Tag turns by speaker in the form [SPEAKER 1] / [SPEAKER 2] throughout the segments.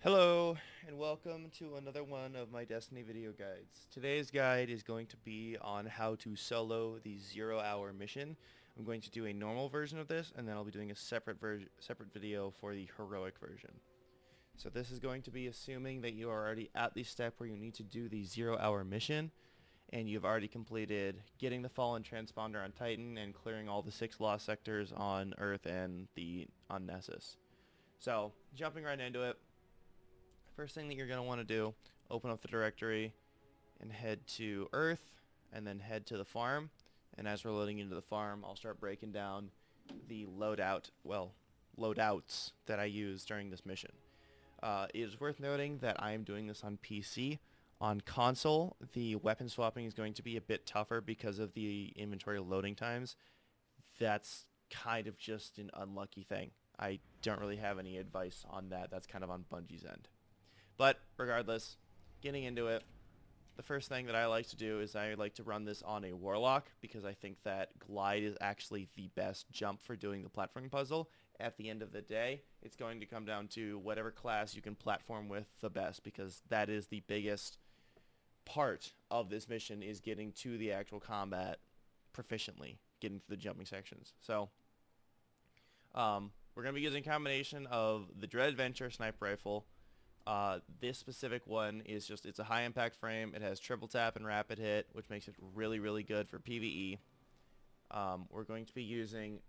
[SPEAKER 1] Hello, and welcome to another one of my Destiny video guides. Today's guide is going to be on how to solo the 0-hour mission. I'm going to do a normal version of this, and then I'll be doing a separate video for the heroic version. So this is going to be assuming that you are already at the step where you need to do the 0-hour mission, and you've already completed getting the fallen transponder on Titan and clearing all the 6 lost sectors on Earth and on Nessus. So, jumping right into it. First thing that you're going to want to do, open up the directory and head to Earth and then head to the farm. And as we're loading into the farm, I'll start breaking down the loadouts that I use during this mission. It is worth noting that I am doing this on PC. On console, the weapon swapping is going to be a bit tougher because of the inventory loading times. That's kind of just an unlucky thing. I don't really have any advice on that. That's kind of on Bungie's end. But regardless, getting into it, the first thing that I like to do is I like to run this on a Warlock because I think that Glide is actually the best jump for doing the platforming puzzle. At the end of the day, it's going to come down to whatever class you can platform with the best, because that is the biggest part of this mission, is getting to the actual combat proficiently, getting to the jumping sections. So we're going to be using a combination of the Dread Adventure Sniper Rifle. This specific one is it's a high impact frame. It has triple tap and rapid hit, which makes it really, really good for PvE. We're going to be using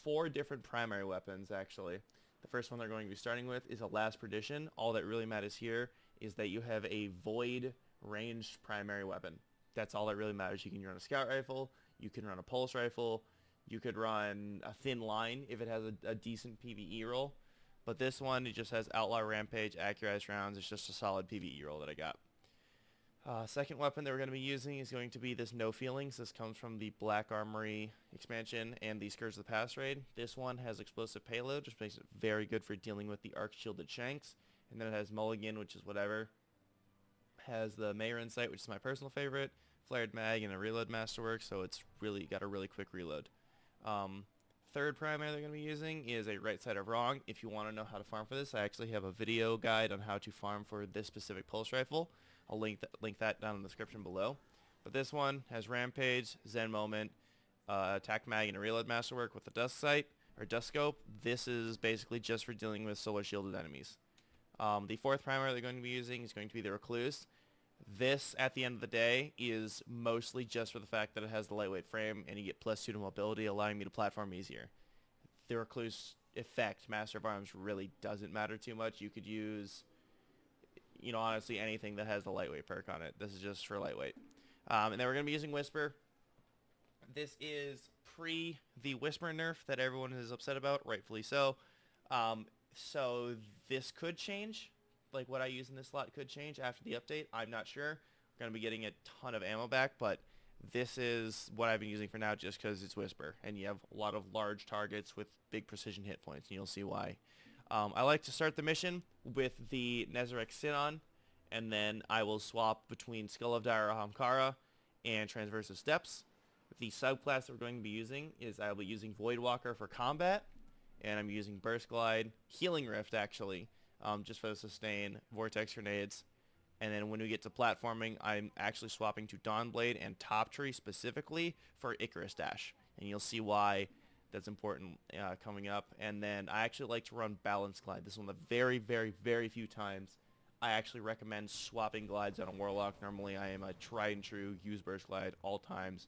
[SPEAKER 1] 4 different primary weapons, actually. The first one they're going to be starting with is a Last Perdition. All that really matters here is that you have a Void ranged primary weapon. That's all that really matters. You can run a Scout Rifle, you can run a Pulse Rifle, you could run a Thin Line if it has a decent PvE roll. But this one, it just has Outlaw Rampage, Accurized Rounds. It's just a solid PvE roll that I got. Second weapon that we're going to be using is going to be this No Feelings. This comes from the Black Armory expansion and the Scourge of the Past raid. This one has explosive payload, which makes it very good for dealing with the Arc Shielded Shanks. And then it has Mulligan, which is whatever. Has the Mayor Insight, which is my personal favorite. Flared Mag and a Reload Masterwork, so it's really got a really quick reload. Third primary they're going to be using is a Right Side of Wrong. If you want to know how to farm for this, I actually have a video guide on how to farm for this specific pulse rifle. I'll link that down in the description below. But this one has Rampage, Zen Moment, Attack Mag, and a Reload Masterwork with a Dust Sight, or Dust Scope. This is basically just for dealing with solar shielded enemies. The fourth primary they're going to be using is going to be the Recluse. This, at the end of the day, is mostly just for the fact that it has the lightweight frame and you get +2 to mobility, allowing me to platform easier. The Recluse effect, Master of Arms, really doesn't matter too much. You could use, honestly anything that has the lightweight perk on it. This is just for lightweight. And then we're going to be using Whisper. This is pre the Whisper nerf that everyone is upset about, rightfully so. So this could change. Like what I use in this slot could change after the update. I'm not sure. We're going to be getting a ton of ammo back, but this is what I've been using for now just because it's Whisper. And you have a lot of large targets with big precision hit points, and you'll see why. I like to start the mission with the Nezarec Sinon, and then I will swap between Skull of Dire Ahamkara and Transversive Steps. The subclass that we're going to be using is I'll be using Voidwalker for combat, and I'm using Burst Glide, Healing Rift actually, just for the sustain, Vortex Grenades. And then when we get to platforming, I'm actually swapping to Dawnblade and Top Tree specifically for Icarus Dash. And you'll see why that's important coming up. And then I actually like to run Balance Glide. This is one of the very, very, very few times I actually recommend swapping glides on a Warlock. Normally I am a tried and true use Burst Glide all times.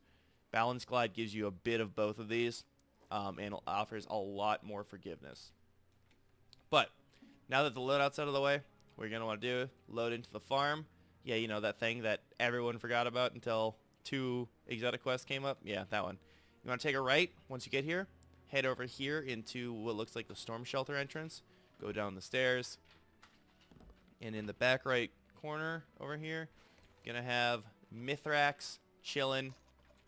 [SPEAKER 1] Balance Glide gives you a bit of both of these and offers a lot more forgiveness. But now that the loadout's out of the way, what you're going to want to do, load into the farm. Yeah, that thing that everyone forgot about until 2 exotic quests came up. Yeah, that one. You want to take a right once you get here. Head over here into what looks like the storm shelter entrance. Go down the stairs. And in the back right corner over here, you're going to have Mithrax chilling,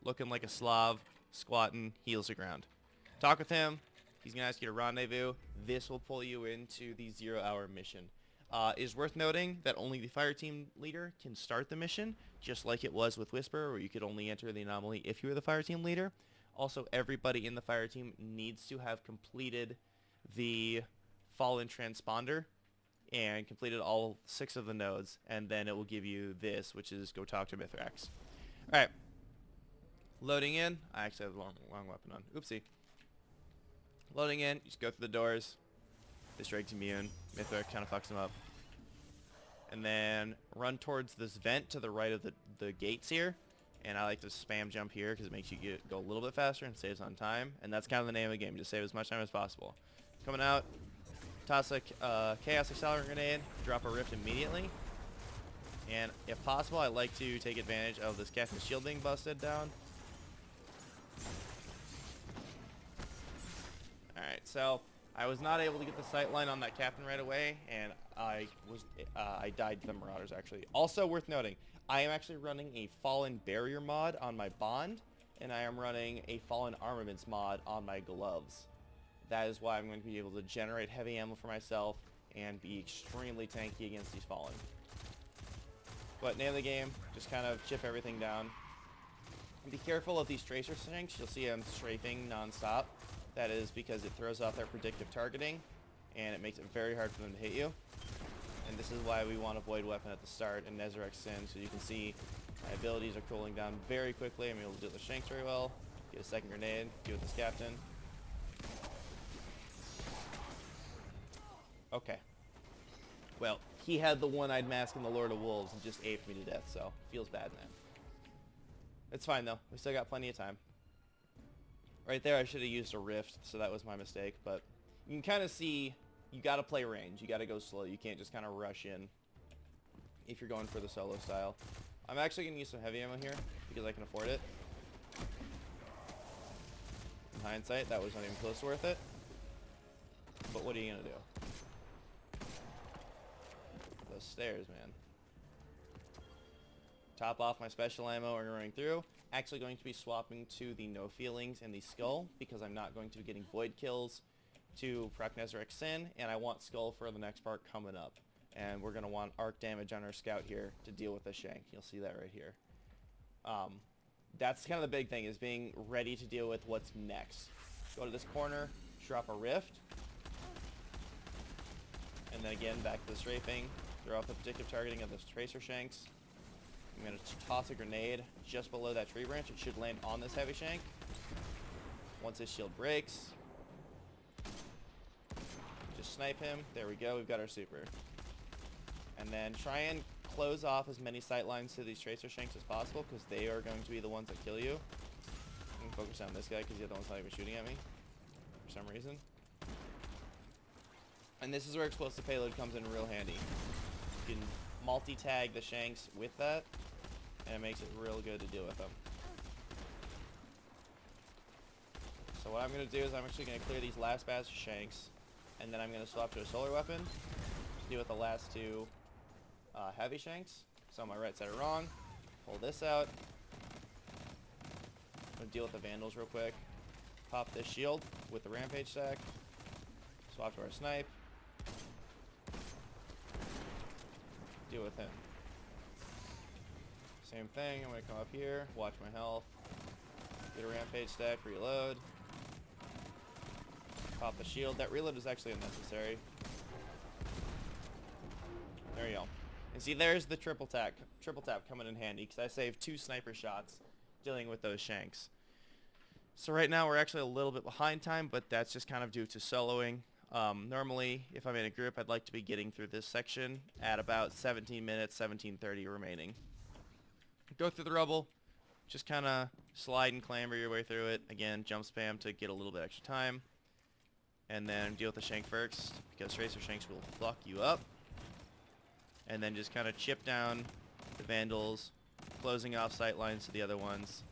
[SPEAKER 1] looking like a Slav, squatting, heels to ground. Talk with him. He's going to ask you to rendezvous. This will pull you into the 0-hour mission. It is worth noting that only the fire team leader can start the mission, just like it was with Whisper, where you could only enter the anomaly if you were the fire team leader. Also, everybody in the fire team needs to have completed the fallen transponder and completed all 6 of the nodes, and then it will give you this, which is go talk to Mithrax. Alright. Loading in. I actually have the long weapon on. Oopsie. Loading in. You just go through the doors. This Drake's immune. Mithrax kind of fucks him up. And then run towards this vent to the right of the gates here. And I like to spam jump here because it makes you go a little bit faster and saves on time. And that's kind of the name of the game. Just save as much time as possible. Coming out. Toss a Chaos Accelerant Grenade. Drop a Rift immediately. And if possible, I like to take advantage of this Captain's Shield being busted down. Alright, so I was not able to get the sight line on that Captain right away, and I died to the Marauders, actually. Also worth noting, I am actually running a Fallen Barrier mod on my Bond, and I am running a Fallen Armaments mod on my Gloves. That is why I'm going to be able to generate heavy ammo for myself and be extremely tanky against these Fallen. But name of the game, just kind of chip everything down. And be careful of these Tracer Shanks. You'll see them strafing non-stop. That is because it throws off their predictive targeting, and it makes it very hard for them to hit you. And this is why we want a Void Weapon at the start and Nezarec Sin, so you can see my abilities are cooling down very quickly. I'm able to deal with the Shanks very well. Get a second grenade, deal with this Captain. Okay. Well, he had the one-eyed mask in the Lord of Wolves and just aped me to death, so feels bad, man. It's fine, though. We still got plenty of time. Right there, I should have used a Rift, so that was my mistake, but you can kind of see you got to play range. You got to go slow. You can't just kind of rush in if you're going for the solo style. I'm actually going to use some heavy ammo here because I can afford it. In hindsight, that was not even close to worth it. But what are you going to do? Those stairs, man. Top off my special ammo and running through. Actually going to be swapping to the no feelings and the skull because I'm not going to be getting void kills to proc Nezarec Sin, and I want skull for the next part coming up. And we're going to want arc damage on our scout here to deal with the shank. You'll see that right here. That's kind of the big thing, is being ready to deal with what's next. Go to this corner, drop a rift, and then again back to the strafing, throw off the predictive targeting of those tracer shanks. I'm going to toss a grenade just below that tree branch. It should land on this heavy shank. Once his shield breaks, just snipe him. There we go. We've got our super. And then try and close off as many sight lines to these tracer shanks as possible because they are going to be the ones that kill you. I'm going to focus on this guy because the other one's not even shooting at me for some reason. And this is where explosive payload comes in real handy. You can multi-tag the shanks with that, and it makes it real good to deal with them. So what I'm going to do is I'm actually going to clear these last batch of shanks, and then I'm going to swap to a solar weapon to deal with the last two heavy shanks. So my right side are wrong. Pull this out. I'm going to deal with the vandals real quick. Pop this shield with the rampage stack. Swap to our snipe. Deal with him. Same thing, I'm going to come up here, watch my health, get a rampage stack, reload, pop the shield. That reload is actually unnecessary. There you go. And see, there's the triple tap coming in handy because I saved 2 sniper shots dealing with those shanks. So right now we're actually a little bit behind time, but that's just kind of due to soloing. Normally, if I'm in a group, I'd like to be getting through this section at about 17 minutes, 17:30 remaining. Go through the rubble, just kind of slide and clamber your way through it. Again, jump spam to get a little bit extra time. And then deal with the shank first, because tracer shanks will fuck you up. And then just kind of chip down the vandals, closing off sight lines to the other ones.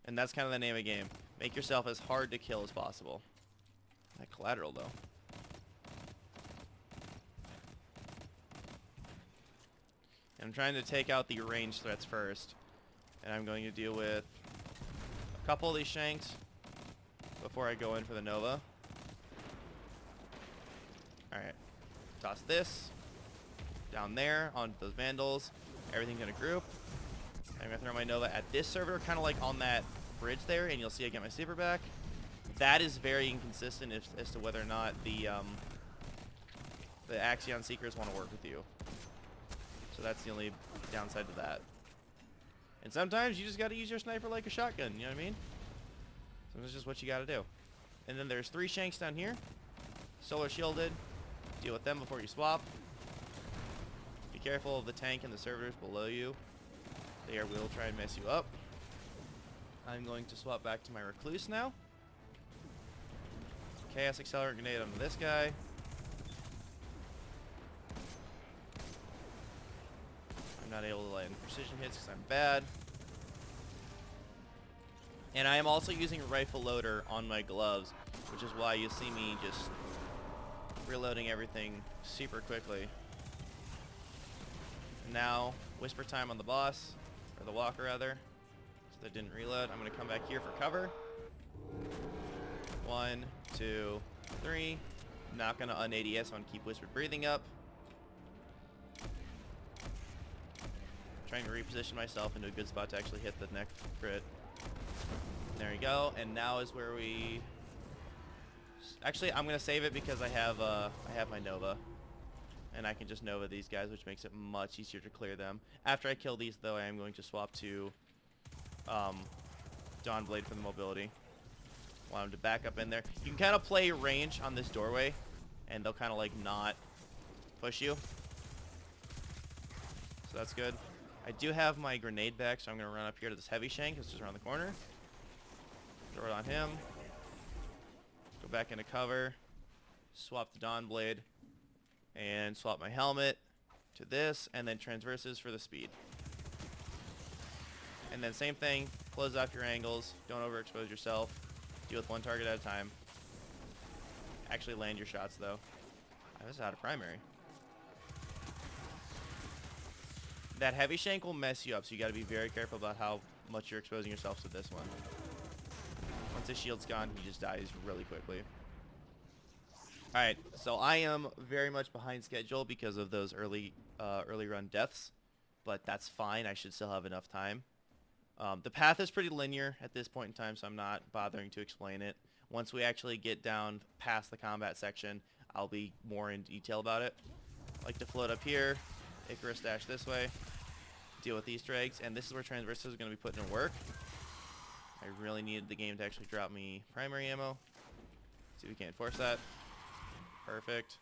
[SPEAKER 1] And that's kind of the name of the game. Make yourself as hard to kill as possible. That collateral, though. And I'm trying to take out the range threats first. And I'm going to deal with a couple of these shanks before I go in for the Nova. Alright. Toss this. Down there, onto those vandals. Everything's going to group. I'm going to throw my Nova at this server, kind of like on that bridge there, and you'll see I get my super back. That is very inconsistent as to whether or not the the Axion Seekers want to work with you. So that's the only downside to that. And sometimes you just got to use your sniper like a shotgun, you know what I mean? So that's just what you got to do. And then there's 3 shanks down here. Solar shielded. Deal with them before you swap. Be careful of the tank and the servitors below you. They will try and mess you up. I'm going to swap back to my Recluse now. Chaos Accelerant Grenade onto this guy. I'm not able to land precision hits because I'm bad. And I am also using a rifle loader on my gloves, which is why you see me just reloading everything super quickly. And now, whisper time on the boss, or the walker rather, so that didn't reload. I'm going to come back here for cover. 1, 2, 3. Not going to un-ADS, I want to keep whispered breathing up. Trying to reposition myself into a good spot to actually hit the next crit. There we go, and now is where we... Actually, I'm going to save it because I have my Nova. And I can just Nova these guys, which makes it much easier to clear them. After I kill these, though, I am going to swap to Dawnblade for the mobility. Want him to back up in there. You can kind of play range on this doorway, and they'll kind of like not push you. So that's good. I do have my grenade back, so I'm going to run up here to this heavy shank. It's just around the corner. Throw it on him. Go back into cover. Swap the Dawnblade. And swap my helmet to this, and then transverses for the speed. And then same thing, close off your angles, don't overexpose yourself, deal with 1 target at a time. Actually land your shots though. I was out of primary. That heavy shank will mess you up, so you gotta be very careful about how much you're exposing yourself to this one. Once his shield's gone, he just dies really quickly. Alright, so I am very much behind schedule because of those early run deaths, but that's fine. I should still have enough time. The path is pretty linear at this point in time, so I'm not bothering to explain it. Once we actually get down past the combat section, I'll be more in detail about it. I like to float up here, Icarus dash this way, deal with Easter eggs, and this is where transversals are going to be putting in work. I really needed the game to actually drop me primary ammo. See if we can't force that. Perfect.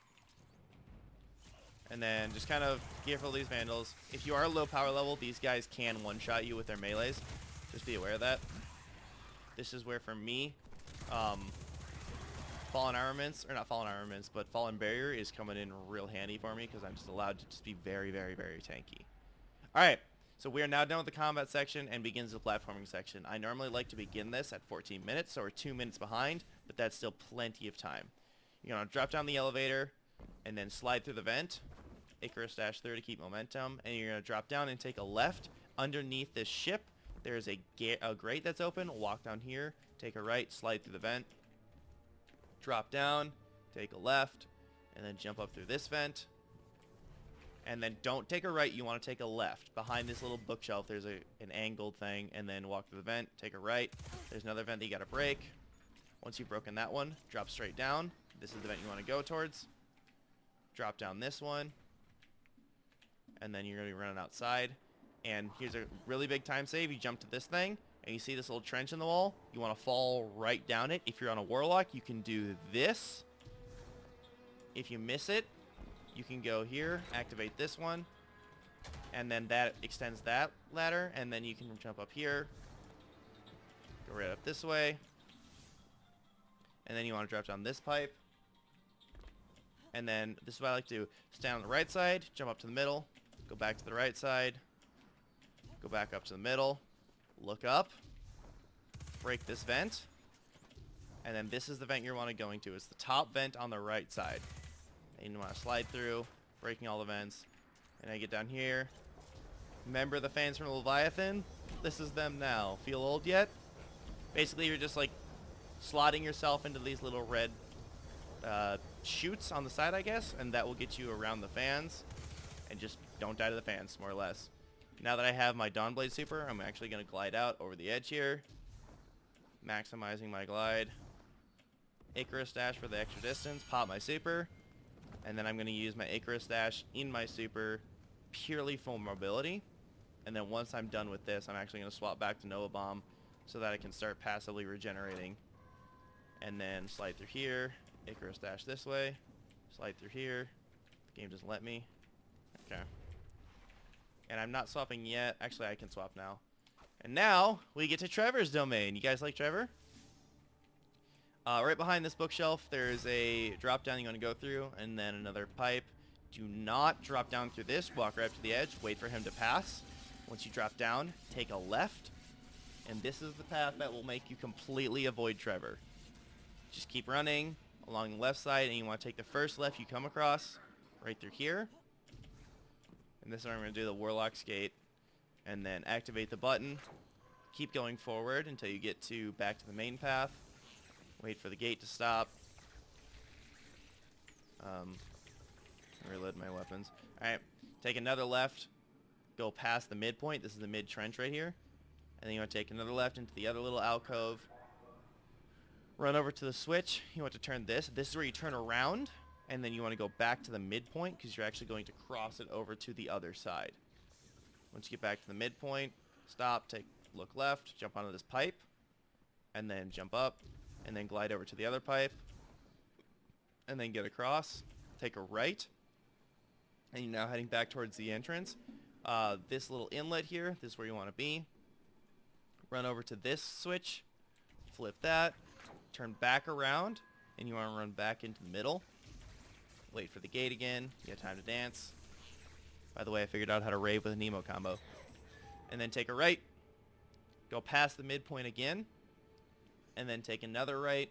[SPEAKER 1] And then just kind of careful of these vandals. If you are low power level, these guys can one-shot you with their melees. Just be aware of that. This is where, for me, fallen armaments, or not fallen armaments, but fallen barrier is coming in real handy for me because I'm just allowed to just be very, very, very tanky. Alright, so we are now done with the combat section and begins the platforming section. I normally like to begin this at 14 minutes, so we're 2 minutes behind, but that's still plenty of time. You're going to drop down the elevator and then slide through the vent. Icarus dash through to keep momentum. And you're going to drop down and take a left. Underneath this ship, there's a grate that's open. Walk down here. Take a right. Slide through the vent. Drop down. Take a left. And then jump up through this vent. And then don't take a right. You want to take a left. Behind this little bookshelf, there's an angled thing. And then walk through the vent. Take a right. There's another vent that you got to break. Once you've broken that one, drop straight down. This is the vent you want to go towards. Drop down this one. And then you're going to be running outside. And here's a really big time save. You jump to this thing, and you see this little trench in the wall. You want to fall right down it. If you're on a warlock, you can do this. If you miss it, you can go here, activate this one. And then that extends that ladder. And then you can jump up here. Go right up this way. And then you want to drop down this pipe. And then this is what I like to do. Stand on the right side, jump up to the middle, go back to the right side, go back up to the middle, look up, break this vent, and then this is the vent you want to go into. It's the top vent on the right side. And you want to slide through, breaking all the vents. And I get down here. Remember the fans from Leviathan? This is them now. Feel old yet? Basically, you're just like slotting yourself into these little red chutes on the side, I guess, and that will get you around the fans, and just don't die to the fans, more or less. Now that I have my Dawnblade super, I'm actually going to glide out over the edge here, maximizing my glide. Icarus dash for the extra distance, pop my super, And then I'm going to use my Icarus dash in my super purely for mobility. And then once I'm done with this, I'm actually going to swap back to Nova Bomb so that I can start passively regenerating. And then slide through here, Icarus dash this way, slide through here. The game doesn't let me. Okay. And I'm not swapping yet. Actually, I can swap now. And now we get to Trevor's domain. You guys like Trevor? Right behind this bookshelf, there's a drop down you want to go through, and then another pipe. Do not drop down through this. Walk right up to the edge. Wait for him to pass. Once you drop down, take a left. And this is the path that will make you completely avoid Trevor. Just keep running along the left side, and you want to take the first left you come across right through here. And this is what I'm going to do, the Warlock's Gate. And then activate the button. Keep going forward until you get to back to the main path. Wait for the gate to stop. Reload my weapons. Alright, take another left. Go past the midpoint. This is the mid trench right here. And then you want to take another left into the other little alcove. Run over to the switch. You want to turn this. This is where you turn around. And then you want to go back to the midpoint because you're actually going to cross it over to the other side. Once you get back to the midpoint, stop, look left, jump onto this pipe, and then jump up, and then glide over to the other pipe, and then get across, take a right, and you're now heading back towards the entrance. This little inlet here, this is where you want to be. Run over to this switch, flip that, turn back around, and you want to run back into the middle. Wait for the gate again, you have time to dance. By the way, I figured out how to rave with a Nemo combo. And then take a right, go past the midpoint again, and then take another right,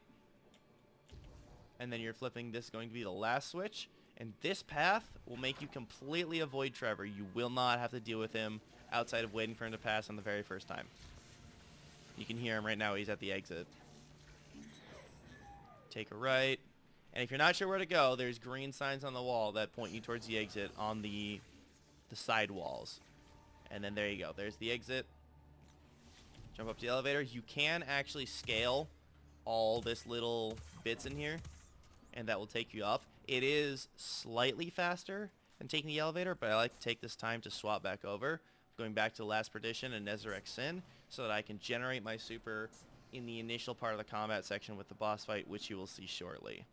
[SPEAKER 1] and then you're flipping. This is going to be the last switch, and this path will make you completely avoid Trevor. You will not have to deal with him outside of waiting for him to pass on the very first time. You can hear him right now. He's at the exit. Take a right, and if you're not sure where to go, there's green signs on the wall that point you towards the exit on the side walls. And then there you go. There's the exit. Jump up to the elevator. You can actually scale all this little bits in here, and that will take you up. It is slightly faster than taking the elevator, but I like to take this time to swap back over, going back to the last Perdition and Nezarec Sin, so that I can generate my super in the initial part of the combat section with the boss fight, which you will see shortly.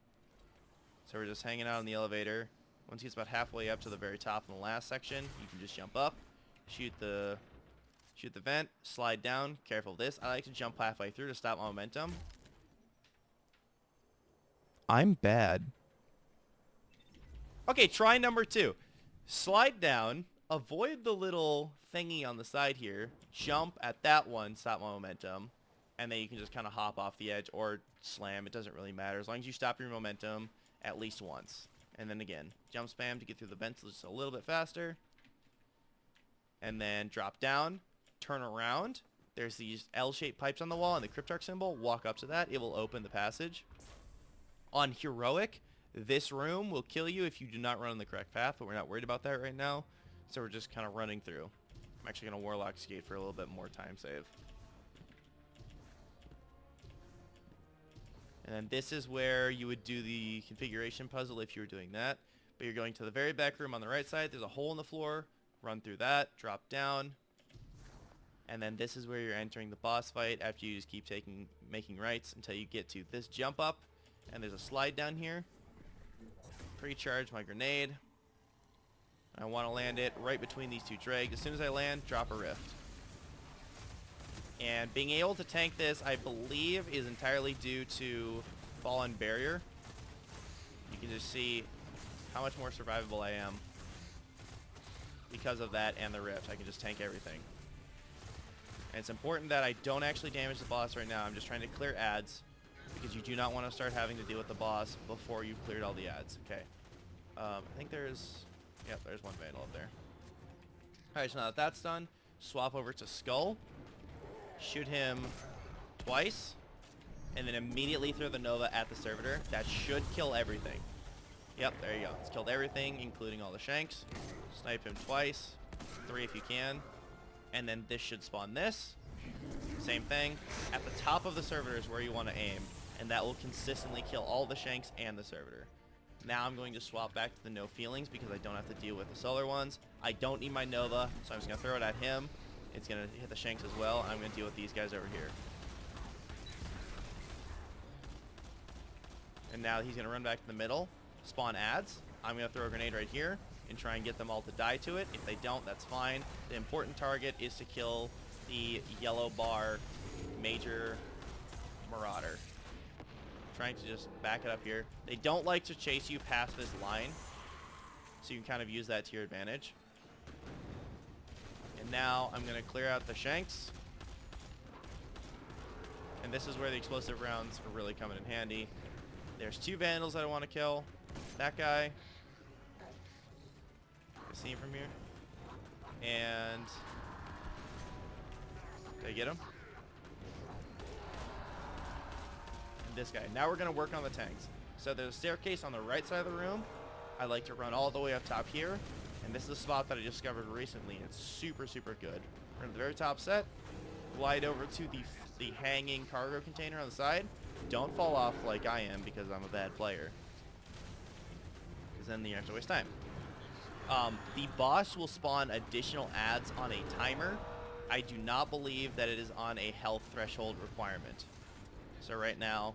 [SPEAKER 1] So we're just hanging out in the elevator. Once he gets about halfway up to the very top in the last section, you can just jump up, shoot the vent, slide down. Careful of this. I like to jump halfway through to stop momentum. I'm bad. Okay, try number 2. Slide down, avoid the little thingy on the side here, jump at that one, stop momentum, and then you can just kind of hop off the edge or slam. It doesn't really matter as long as you stop your momentum at least once. And then again, jump spam to get through the vents just a little bit faster. And then drop down, turn around. There's these L-shaped pipes on the wall and the Cryptarch symbol. Walk up to that. It will open the passage. On Heroic, this room will kill you if you do not run on the correct path, but we're not worried about that right now. So we're just kind of running through. I'm actually going to Warlock Skate for a little bit more time save. And then this is where you would do the configuration puzzle if you were doing that. But you're going to the very back room on the right side. There's a hole in the floor. Run through that. Drop down. And then this is where you're entering the boss fight after you just keep making rights until you get to this jump up. And there's a slide down here. Pre-charge my grenade. I want to land it right between these two dregs. As soon as I land, drop a rift. And being able to tank this, I believe, is entirely due to Fallen Barrier. You can just see how much more survivable I am because of that and the rift. I can just tank everything. And it's important that I don't actually damage the boss right now. I'm just trying to clear ads because you do not want to start having to deal with the boss before you've cleared all the ads. Okay. I think there's... Yep, there's one Vandal up there. Alright, so now that that's done, swap over to Skull. Shoot him twice, and then immediately throw the Nova at the servitor. That should kill everything. Yep, there you go. It's killed everything, including all the Shanks. Snipe him twice, 3 if you can. And then this should spawn this. Same thing. At the top of the servitor is where you want to aim, and that will consistently kill all the Shanks and the servitor. Now I'm going to swap back to the no feelings because I don't have to deal with the solar ones. I don't need my Nova, so I'm just going to throw it at him. It's going to hit the Shanks as well. I'm going to deal with these guys over here. And now he's going to run back to the middle, spawn adds. I'm going to throw a grenade right here and try and get them all to die to it. If they don't, that's fine. The important target is to kill the yellow bar major marauder. Trying to just back it up here. They don't like to chase you past this line, so you can kind of use that to your advantage. And now I'm going to clear out the Shanks. And this is where the explosive rounds are really coming in handy. There's 2 Vandals that I want to kill. That guy. I see him from here. And did I get him? And this guy. Now we're going to work on the tanks. So there's a staircase on the right side of the room. I like to run all the way up top here. And this is a spot that I discovered recently. It's super, super good. We're in the very top set. Glide over to the hanging cargo container on the side. Don't fall off like I am because I'm a bad player. Because then you have to waste time. The boss will spawn additional adds on a timer. I do not believe that it is on a health threshold requirement. So right now,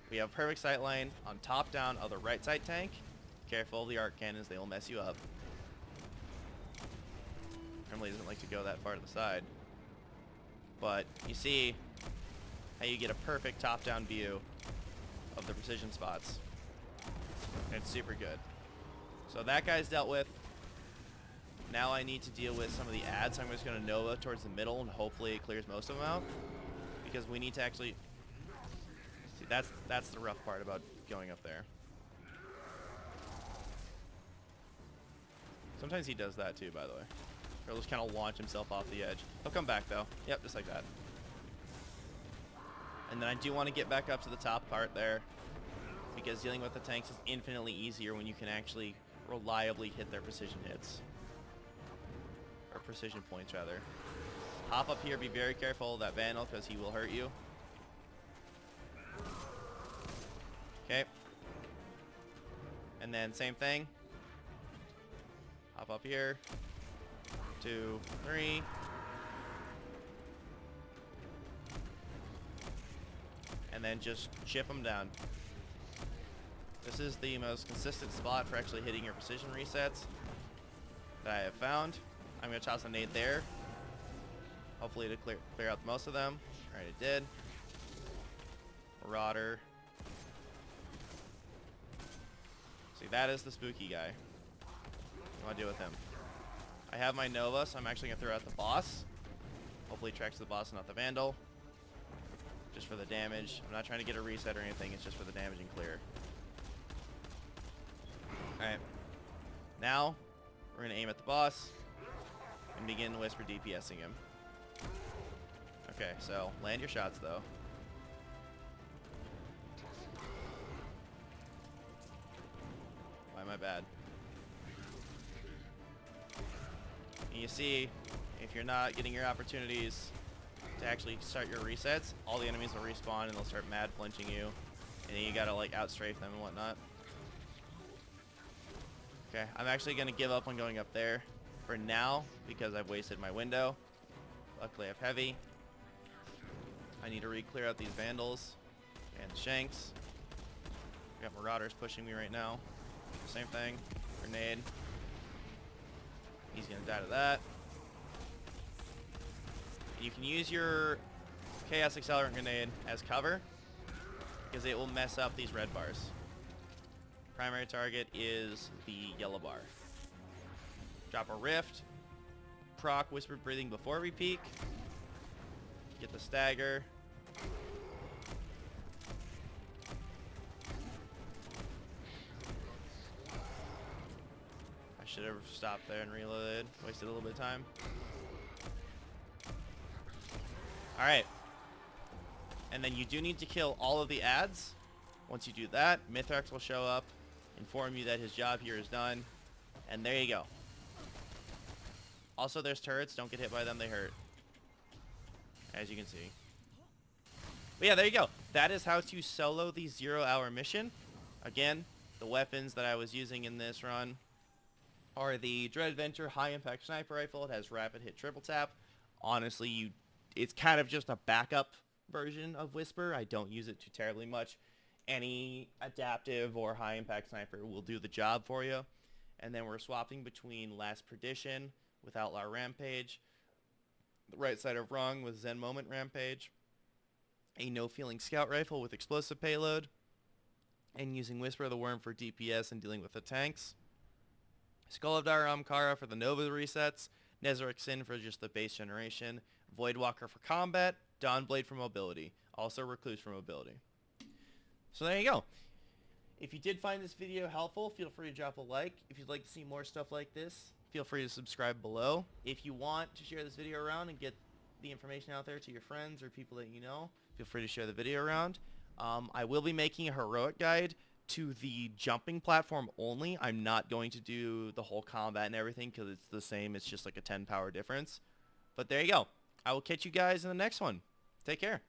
[SPEAKER 1] we have perfect sight line on top down of the right side tank. Careful of the arc cannons, they will mess you up. Normally doesn't like to go that far to the side. But you see how you get a perfect top-down view of the precision spots. It's super good. So that guy's dealt with. Now I need to deal with some of the adds. I'm just going to Nova towards the middle, and hopefully it clears most of them out. Because we need to actually... See, that's the rough part about going up there. Sometimes he does that too, by the way. He'll just kind of launch himself off the edge. He'll come back, though. Yep, just like that. And then I do want to get back up to the top part there, because dealing with the tanks is infinitely easier when you can actually reliably hit their precision hits. Or precision points, rather. Hop up here, be very careful of that Vandal, because he will hurt you. Okay. And then same thing. Hop up here. 2, 3. And then just chip them down. This is the most consistent spot for actually hitting your precision resets that I have found. I'm going to toss a nade there. Hopefully to clear out most of them. Alright, it did. Marauder. See, that is the spooky guy. What do I do with him? I have my Nova, so I'm actually going to throw out the boss. Hopefully it tracks the boss, not the Vandal. Just for the damage. I'm not trying to get a reset or anything, it's just for the damage and clear. Alright. Now, we're going to aim at the boss and begin Whisper DPSing him. Okay, so land your shots though. Why am I bad? And you see, if you're not getting your opportunities to actually start your resets, all the enemies will respawn and they'll start mad flinching you, and then you gotta like outstrafe them and whatnot. Okay, I'm actually gonna give up on going up there for now because I've wasted my window. Luckily I have heavy. I need to re-clear out these Vandals and Shanks. We got Marauders pushing me right now. Same thing. Grenade. He's gonna die to that. You can use your Chaos Accelerant Grenade as cover because it will mess up these red bars. Primary target is the yellow bar. Drop a Rift. Proc Whispered Breathing before we peek. Get the stagger. I should have stopped there and reloaded. Wasted a little bit of time. Alright. And then you do need to kill all of the adds. Once you do that, Mithrax will show up, inform you that his job here is done, and there you go. Also, there's turrets. Don't get hit by them. They hurt. As you can see. But yeah, there you go. That is how to solo the 0-hour mission. Again, The weapons that I was using in this run are the Dread Adventure High Impact Sniper Rifle. It has rapid hit triple tap. Honestly, it's kind of just a backup version of Whisper. I don't use it too terribly much. Any adaptive or high impact sniper will do the job for you. And then we're swapping between Last Perdition with Outlaw Rampage, the Right Side of Wrong with Zen Moment Rampage, a No Feeling Scout Rifle with explosive payload, and using Whisper of the Worm for DPS and dealing with the tanks. Skull of Dire Amkara for the Nova resets, Nezarec Sin for just the base generation, Voidwalker for combat, Dawnblade for mobility, also Recluse for mobility. So there you go. If you did find this video helpful, feel free to drop a like. If you'd like to see more stuff like this, feel free to subscribe below. If you want to share this video around and get the information out there to your friends or people that you know, feel free to share the video around. I will be making a heroic guide to the jumping platform only. I'm not going to do the whole combat and everything because it's the same. It's just like a 10 power difference. But there you go. I will catch you guys in the next one. Take care.